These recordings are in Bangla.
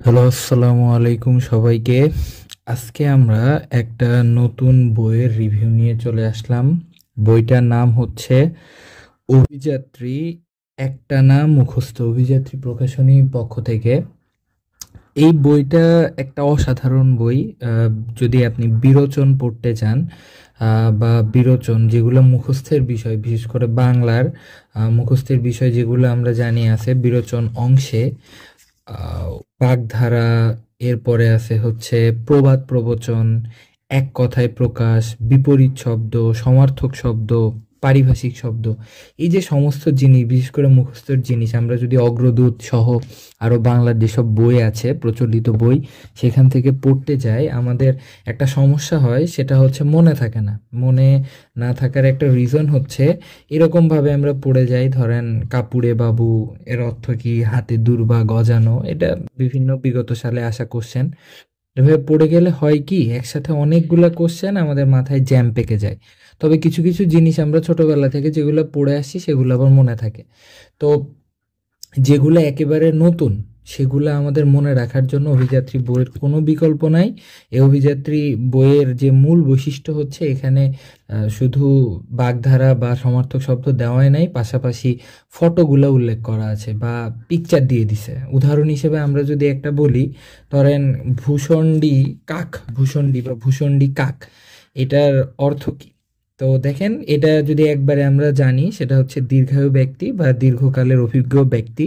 হ্যালো, আসসালামু আলাইকুম সবাইকে। আজকে আমরা একটা নতুন বইয়ের রিভিউ নিয়ে চলে আসলাম। বইটার নাম হচ্ছে অভিযাত্রী, একটানা মুখস্থ, অভিযাত্রী প্রকাশনীর পক্ষ থেকে। এই বইটা একটা অসাধারণ বই। যদি আপনি বিরোচন পড়তে চান, বা বিরোচন যেগুলো মুখস্থের বিষয়, বিশেষ করে বাংলার মুখস্থের বিষয় যেগুলো আমরা জানি আছে বিরোচন অংশে, আহ, বাগধারা, এরপরে আছে হচ্ছে প্রবাদ প্রবচন, এক কথায় প্রকাশ, বিপরীত শব্দ, সমার্থক শব্দ, পারিভাষিক শব্দ, এই যে সমস্ত জিনিস, বিশেষ করে মুখস্থের জিনিস, আমরা যদি অগ্রদূত সহ আরও বাংলার যেসব বই আছে, প্রচলিত বই, সেখান থেকে পড়তে যাই, আমাদের একটা সমস্যা হয়, সেটা হচ্ছে মনে থাকে না। মনে না থাকার একটা রিজন হচ্ছে এরকমভাবে আমরা পড়ে যাই, ধরেন কাপুরে বাবু এর অর্থ কি, হাতে দুর্বা গজানো, এটা বিভিন্ন বিগত সালে আসা কোশ্চেন। এভাবে পড়ে গেলে হয় কি, একসাথে অনেকগুলা কোশ্চেন আমাদের মাথায় জ্যাম পেকে যায়। তবে কিছু কিছু জিনিস আমরা ছোটবেলা থেকে যেগুলো পড়ে আসছি সেগুলো আবার মনে থাকে। তো যেগুলো একেবারে নতুন, সেগুলো আমাদের মনে রাখার জন্য অভিযাত্রী বইয়ের কোনো বিকল্প নাই। এই অভিযাত্রী বইয়ের যে মূল বৈশিষ্ট্য হচ্ছে, এখানে শুধু বাগধারা বা সমার্থক শব্দ দেওয়াই নাই, পাশাপাশি ফটোগুলো উল্লেখ করা আছে বা পিকচার দিয়ে দিছে। উদাহরণ হিসেবে আমরা যদি একটা বলি, ধরেন ভূষণ্ডী কাক, ভূষণ্ডী বা ভূষণ্ডী কাক, এটার অর্থ কি? তো দেখেন, এটা যদি একবারে আমরা জানি, সেটা হচ্ছে দীর্ঘায়ু ব্যক্তি বা দীর্ঘকালের অভিজ্ঞ ব্যক্তি।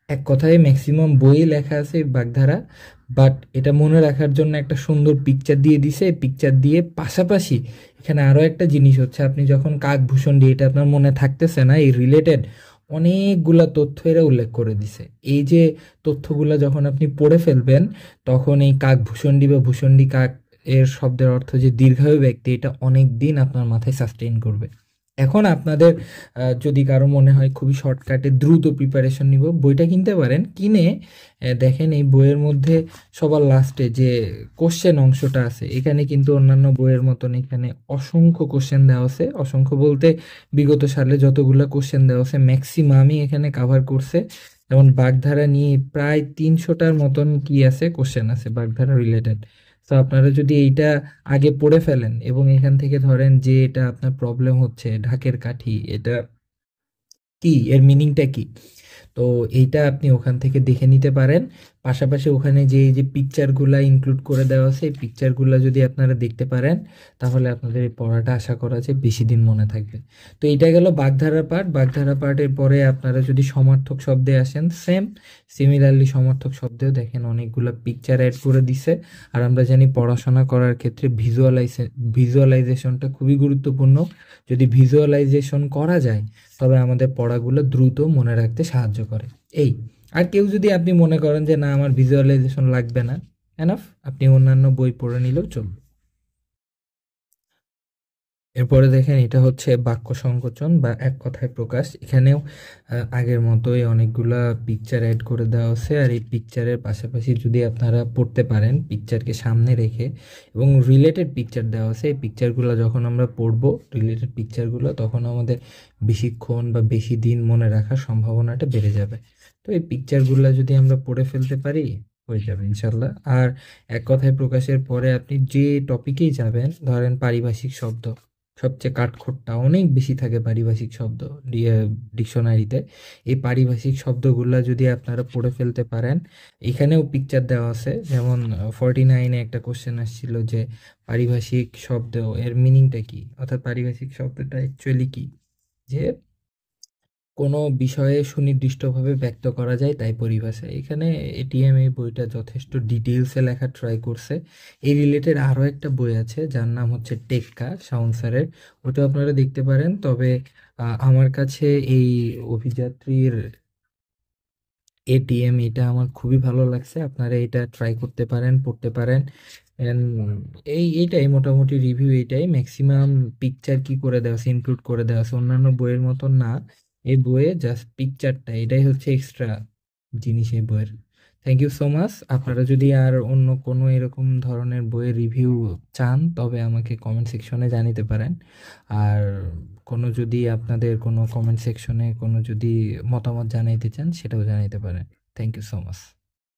এক কথায় ম্যাক্সিমাম বই লেখা আছে বাগধারা, বাট এটা মনে রাখার জন্য একটা সুন্দর পিকচার দিয়ে দিছে। পিকচার দিয়ে পাশাপাশি এখানে আরও একটা জিনিস হচ্ছে, আপনি যখন কাকভূষণ এটা আপনার মনে থাকতেছে না, এই রিলেটেড অনেকগুলা তথ্য এরা উল্লেখ করে দিছে। এই যে তথ্যগুলা যখন আপনি পড়ে ফেলবেন, তখন এই কাকভূষণ্ডী বা ভূষণ্ডী কাক এর শব্দের অর্থ যে দীর্ঘায়ু ব্যক্তি, এটা অনেক দিন আপনার মাথায় সাস্টেইন করবে। এখন আপনাদের যদি কারো মনে হয় খুবই শর্টকাটে দ্রুত প্রিপারেশন নিব, বইটা কিনতে পারেন। কিনে দেখেন এই বইয়ের মধ্যে সবার লাস্টে যে কোশ্চেন অংশটা আছে, এখানে কিন্তু অন্যান্য বইয়ের মতন এখানে অসংখ্য কোশ্চেন দেওয়া আছে। অসংখ্য বলতে বিগত সালে যতগুলো কোশ্চেন দেওয়া আছে ম্যাক্সিমামই এখানে কাভার করছে। যেমন বাগধারা নিয়ে প্রায় 300টার মতন কি আছে, কোশ্চেন আছে বাগধারা রিলেটেড। তো আপনারা যদি এইটা আগে পড়ে ফেলেন এবং এখান থেকে ধরেন যে এটা আপনার প্রবলেম হচ্ছে, ঢাকের কাঠি, এটা কি, এর মিনিংটা কি, তো এইটা আপনি ওখান থেকে দেখে নিতে পারেন। পাশাপাশি ওখানে যে এই যে পিকচারগুলা ইনক্লুড করে দেওয়া আছে, এই পিকচারগুলা যদি আপনারা দেখতে পারেন, তাহলে আপনাদের এই পড়াটা আশা করা যায় বেশি দিন মনে থাকবে। তো এইটা গেল বাগধারা পার্ট। বাগধারা পার্টের পরে আপনারা যদি সমার্থক শব্দে আসেন, সিমিলারলি সমার্থক শব্দেও দেখেন অনেকগুলো পিকচার অ্যাড করে দিছে। আর আমরা জানি পড়াশোনা করার ক্ষেত্রে ভিজুয়ালাইজেশনটা খুবই গুরুত্বপূর্ণ। যদি ভিজুয়ালাইজেশন করা যায়, তবে আমাদের পড়াগুলো দ্রুত মনে রাখতে সাহায্য করে। এই, আর কেউ যদি আপনি মনে করেন যে না আমার ভিজুয়ালাইজেশন লাগবে না, এনাফ, আপনি অন্যান্য বই পড়ে নিলেও চলবে। এরপরে দেখেন, এটা হচ্ছে বাক্য সংকোচন বা এক কথায় প্রকাশ। এখানেও আগের মতোই অনেকগুলা পিকচার অ্যাড করে দেওয়া আছে। আর এই পিকচারের পাশাপাশি যদি আপনারা পড়তে পারেন পিকচারকে সামনে রেখে, এবং রিলেটেড পিকচার দেওয়া আছে, এই পিকচারগুলো যখন আমরা পড়বো, রিলেটেড পিকচারগুলো, তখন আমাদের বেশিক্ষণ বা বেশি দিন মনে রাখার সম্ভাবনাটা বেড়ে যাবে। তো এই পিকচারগুলো যদি আমরা পড়ে ফেলতে পারি, হয়ে যাবে ইনশাল্লাহ। আর এক কথায় প্রকাশের পরে আপনি যে টপিকেই যাবেন, ধরেন পারিভাষিক শব্দ সবচেয়ে কাঠখোট্টা, অনেক বেশি থাকে পারিভাষিক শব্দ ডিকশনারিতে। এই পারিভাষিক শব্দগুলা যদি আপনারা পড়ে ফেলতে পারেন, এখানেও পিকচার দেওয়া আছে। যেমন 49-এ একটা কোশ্চেন আসছিল যে পারিভাষিক শব্দ এর মিনিংটা কি, অর্থাৎ পারিভাষিক শব্দটা অ্যাকচুয়ালি কি, যে কোনো বিষয়ে সুনির্দিষ্টভাবে ব্যক্ত করা যায় তাই পরিভাষা। এখানে এটিএম এই বইটা যথেষ্ট ডিটেলসে লেখা ট্রাই করছে। এই রিলেটেড আরও একটা বই আছে যার নাম হচ্ছে টেক্কা, শাওন স্যারের, ওটা আপনারা দেখতে পারেন। তবে আমার কাছে এই অভিযাত্রীর এটিএম এটা আমার খুবই ভালো লাগছে। আপনারা এটা ট্রাই করতে পারেন, পড়তে পারেন। And এইটাই মোটামুটি রিভিউ, এইটাই ম্যাক্সিমাম পিকচার কি করে দেওয়া আছে, ইনক্লুড করে দেওয়া আছে, অন্যান্য বইয়ের মতন না। এই বইয়ে জাস্ট পিকচারটা, এটাই হচ্ছে এক্সট্রা জিনিস এই বইয়ের। Thank you so much. আপনারা যদি আর অন্য কোনো এরকম ধরনের বইয়ের রিভিউ চান, তবে আমাকে কমেন্ট সেকশনে জানাতে পারেন। আর কোনো যদি আপনাদের কোনো কমেন্ট সেকশনে কোনো যদি মতামত জানাইতে চান, সেটাও জানাইতে পারেন। Thank you so much.